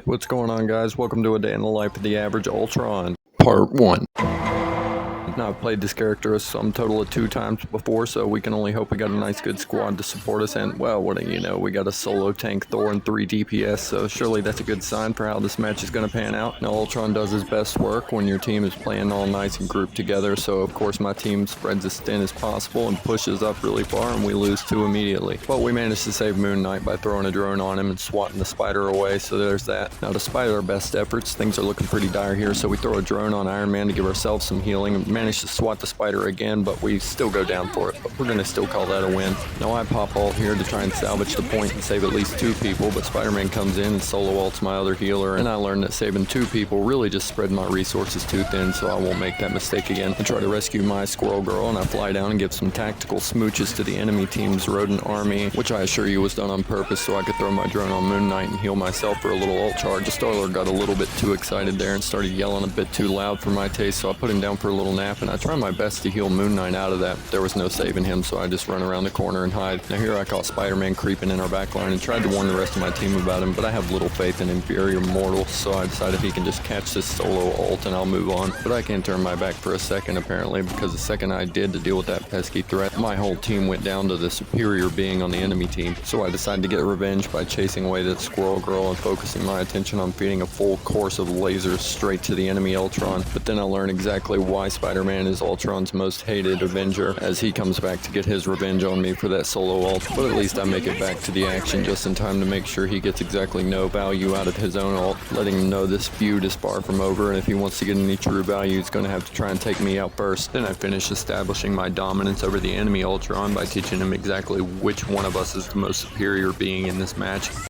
What's going on, guys? Welcome to a day in the life of the average Ultron, Part 1. Now, I've played this character some total of 2 times before, so we can only hope we got a nice good squad to support us, and, well, what do you know, we got a solo tank Thor and 3 DPS, so surely that's a good sign for how this match is going to pan out. Now, Ultron does his best work when your team is playing all nice and grouped together, so of course my team spreads as thin as possible and pushes up really far, and we lose 2 immediately. But we managed to save Moon Knight by throwing a drone on him and swatting the spider away, so there's that. Now, despite our best efforts, things are looking pretty dire here, so we throw a drone on Iron Man to give ourselves some healing and manage to swat the spider again, but we still go down for it. But we're going to still call that a win. Now, I pop ult here to try and salvage the point and save at least 2 people, but Spider-Man comes in and solo ults my other healer, and I learned that saving 2 people really just spread my resources too thin, so I won't make that mistake again. I try to rescue my squirrel girl, and I fly down and give some tactical smooches to the enemy team's rodent army, which I assure you was done on purpose so I could throw my drone on Moon Knight and heal myself for a little ult charge. The Star-Lord got a little bit too excited there and started yelling a bit too loud for my taste, so I put him down for a little nap, and I try my best to heal Moon Knight out of that. There was no saving him, so I just run around the corner and hide. Now here I caught Spider-Man creeping in our backline and tried to warn the rest of my team about him, but I have little faith in inferior mortals, so I decided he can just catch this solo ult and I'll move on. But I can't turn my back for a second apparently, because the second I did to deal with that pesky threat, my whole team went down to the superior being on the enemy team. So I decided to get revenge by chasing away that squirrel girl and focusing my attention on feeding a full course of lasers straight to the enemy Ultron. But then I learned exactly why Spider-Man is Ultron's most hated Avenger, as he comes back to get his revenge on me for that solo ult. But at least I make it back to the action just in time to make sure he gets exactly no value out of his own ult, letting him know this feud is far from over, and if he wants to get any true value, he's going to have to try and take me out first. Then I finish establishing my dominance over the enemy Ultron by teaching him exactly which one of us is the most superior being in this match.